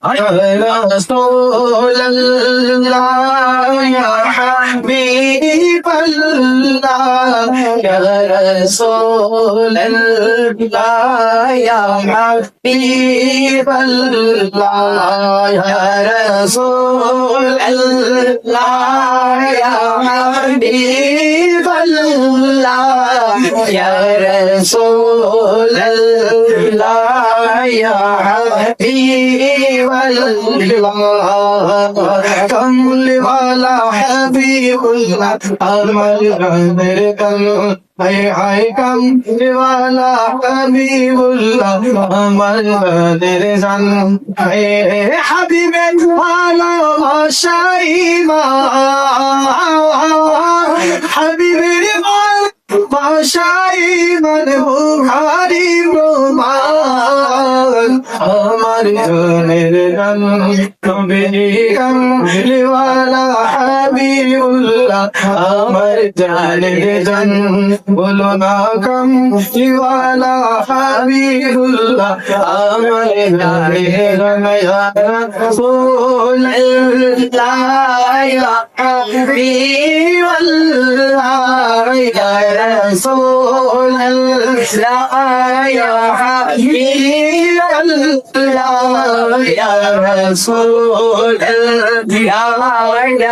يا رسول الله يا حبيب الله يا رسول الله يا حبيب الله يا رسول الله يا حبيب الله يا رسول الله يا حبيب الله كمل والا حبيب الله عمل غير high high কামলি ওয়ালা হাবিবুল্লাহ আমার বাদের জান হাই হাবিবে ওয়ালা ভাষাইমা হাবিবের ভাষাইমান বুখারী প্রমাণ আমার জানের জান নবী কামলি ওয়ালা হাবিবুল্লাহ আমার জানের জান बोलो ना कम वाला हबीबुल्लाह अमर नारे रमया रसूल अल्लाह या हबीबुल्लाह या रसूल अल्लाह या हबीबुल्लाह या रसूल अल्लाह या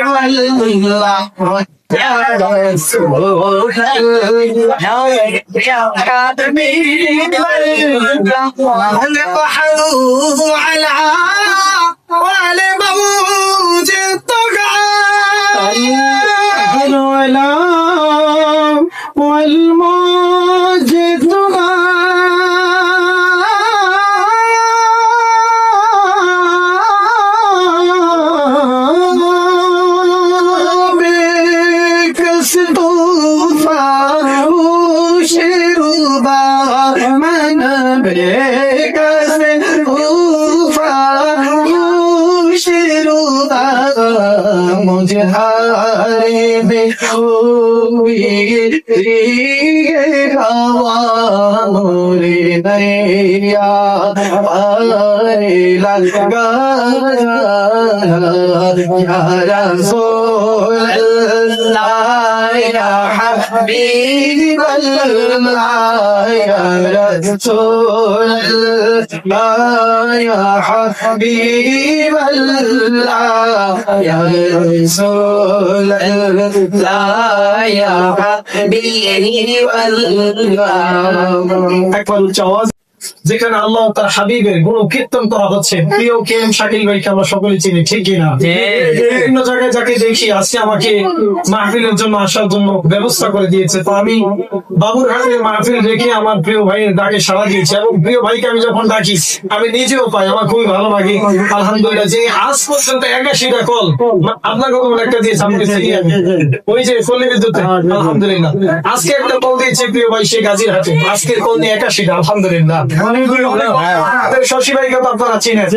हबीबुल्लाह يا رسول الله يا حبيب الله البحر على والموج الطغى والموج الطغى मुझे हारे में हवा मोरे नैया पारे लगा या रसूल अल्लाह या हबीब अल्लाह या रसूल अल्लाह या हबीब अल्लाह या रसूल अल्लाह या हबीब अल्लाह একবার উচ্চ আওয়াজ যেখানে আল্লাহ তার হাবিবের গুণ কীর্তন করা হচ্ছে। প্রিয় কে এম শাকিল ভাইকে আমরা সকলে চিনি, ঠিক কিনা? বিভিন্ন জায়গায় যাকে দেখি আজকে আমাকে মাহফিলের জন্য আসার জন্য ব্যবস্থা করে দিয়েছে। তো আমি বাবুরহাটের মাহফিল রেখে আমার প্রিয় ভাইয়ের ডাকে সাড়া দিয়েছি এবং প্রিয় ভাইকে আমি যখন ডাকি আমি নিজেও পাই, আমার খুবই ভালো লাগে। আলহামদুলিল্লাহ যে আজ পর্যন্ত 81টা কল আপনাকে একটা দিয়েছে আমাকে ওই যে ফলি বিদ্যুৎ, আলহামদুলিল্লাহ। আজকে একটা কল দিয়েছে প্রিয় ভাই সে গাজীরহাটে, আজকের কল নিয়ে 81টা, আলহামদুলিল্লাহ। শশী ভাইকে তো আপনারা চিনেন,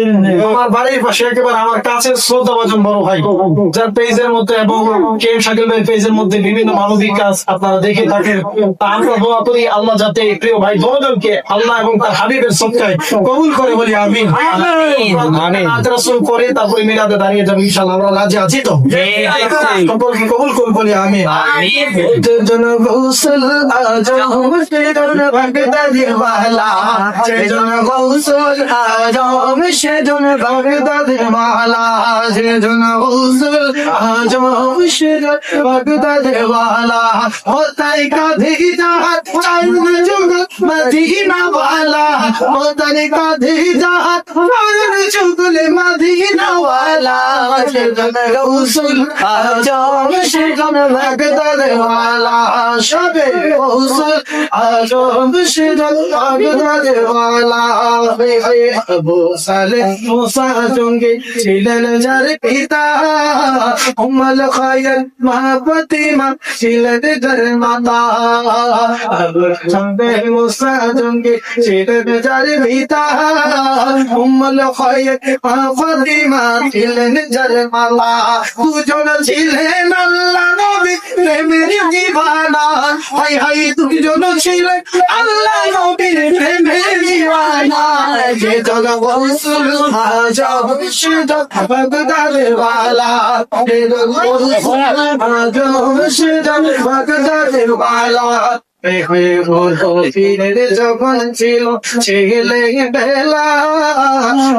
আমার বাড়ির পাশে একেবারে আমার কাছের শ্রদ্ধাভাজন বড় ভাই, যার পেজের মধ্যে এবং কে এম শাকিল ভাইয়ের পেজের মধ্যে বিভিন্ন মানবিক কাজ আপনারা দেখে থাকেন। আমরা দোয়া করি আল্লাহ যাতে প্রিয় ভাই দুজনকে আল্লাহ এবং তার হাবিবের সদকায় কবুল করে বলি আমিন। রাসূল করে তারপরে মিলাদে দাঁড়িয়ে যাবো ইনশাআল্লাহ। আমরা রাজি আছি তো? সকলকে কবুল করুন বলি আমিন। জন গৌসল আজম সেজন বাগদাদি ওয়ালা, সেজন গৌসল আজম সেজন বাগদাদি ওয়ালা, সেজন গৌসল আজম সেজন বাগদাদি ওয়ালা, হোতাই কাঁধে জাহাত চাঁদ জগৎ মদিনা ওয়ালা, হোতাই কাঁধে জাহাত চাঁদ জগৎ মদিনা ওয়ালা, সেজন গৌসল আজম সেজন বাগদাদি ওয়ালা, সবে গৌসল আজম সেজন বাগদাদি ওয়ালা। আবু সালেহ মুসা জঙ্গি ছিলেন যার পিতা, উম্মুল খায়ের মা ফাতিমা ছিলেন যার মাতা, সন্দেহ মুসা জঙ্গি ছিলেন যার পিতা, উম্মুল খায়ের মা ফাতিমা ছিলেন যার মাতা, দুজন ছিলেন আল্লাহ নবী প্রেমের দিওয়ানা, হাই হাই দুজন ছিলেন আল্লাহ নবীর প্রেমের দিওয়ানা, যে জন রাসূল আজম মুর্শিদ বাগদাদের ওয়ালা, যে জন রাসূল আজম মুর্শিদ বাগদাদের ওয়ালা, যখন ছিল ছেলে বেলা,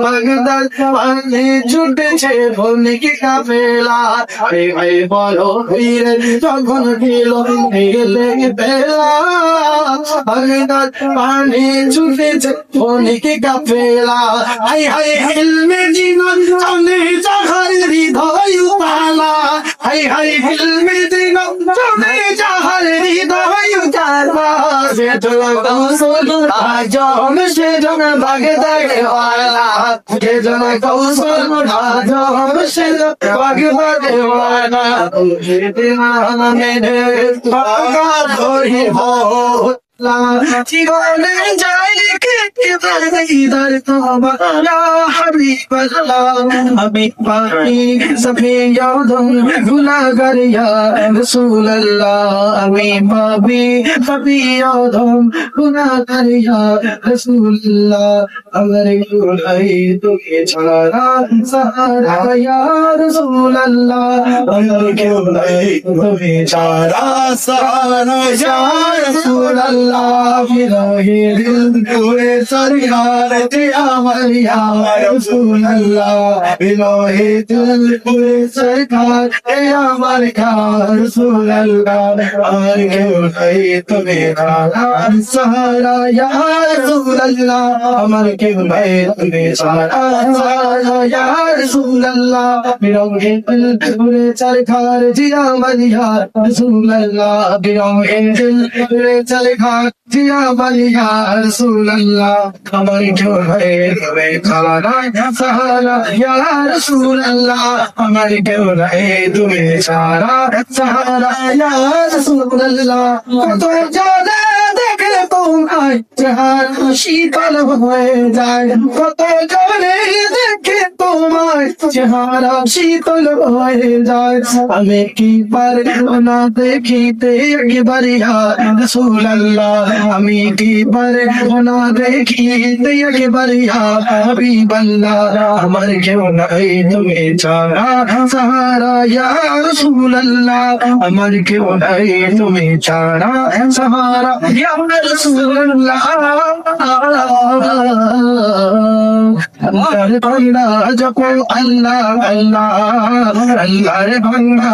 বাগদাদ পানে ছুটেছে বণিক কাফেলা, বলো বীরের যখন ছিল ছেলে বেলা, বাগদাদ পানে ছুটেছে বণিক কাফেলা, হাই হাই ইলমে জীবন চলে যাহার হৃদয় উতালা, হাই হাই ইলমে জীবন চলে যাহার হৃদয় উতালা, যে জন রাসূল আজম মুর্শিদ বাগদাদের ওয়ালা, যে জন রাসূল আজম মুর্শিদ বাগদাদের ওয়ালা, দিনা মেনে বাগদাদ হইব জীবনে যাই ইদার তোমা ইয়া হাবিবাল্লাহ, আমি পাপী সবে ইয়াদম গুনাহগার ইয়া রাসূলুল্লাহ, আমি পাপী সবে ইয়াদম গুনাহগার ইয়া রাসূলুল্লাহ, আমার গুনাহ তোকে ছাড়া সাহারা ইয়া রাসূলুল্লাহ, আমার গুনাহ তোকে ছাড়া সাহারা ইয়া রাসূলুল্লাহ, বিরহে দিল পুরে সরকার তে আমার ইয়া রাসূলুল্লাহ, বিরহে দিল পুরে সরকার তে আমার ইয়া রাসূলুল্লাহ, আর কেউ নাই তুমি ছাড়া সাহারা ইয়া রাসূলুল্লাহ, আমার কেউ নাই তুমি ছাড়া সাহারা ইয়া রাসূলুল্লাহ, বিরহে দিল পুরে সরকার তে আমার ইয়া রাসূলুল্লাহ, বিরহে দিল পুরে সরকার জিয়া বালিয়া রাসূলুল্লাহ, আমার কেউ নাই তুমি ছাড়া সাহারা ইয়া রাসূলুল্লাহ, আমার কেউ নাই তুমি ছাড়া সাহারা ইয়া রাসূলুল্লাহ, কত জানে দেখে তোমায় জাহান শীতল হয়ে যায়, কত জানে দেখে তোমায় চেহারা শীতল হয়ে যায়, আমি কি পারবো না দেখিতে একবার ইয়া রাসূলুল্লাহ, আমি কি পারবো না দেখিতে একবার ইয়া হাবিবাল্লাহ, আমার কেউ নাই তুমি ছাড়া সাহারা ইয়া রাসূলুল্লাহ, আমার কেউ নাই তুমি ছাড়া সাহারা ইয়া রাসূলুল্লাহ, আল্লাহর বান্দা যখন আল্লাহ আল্লাহ, আল্লাহর বান্দা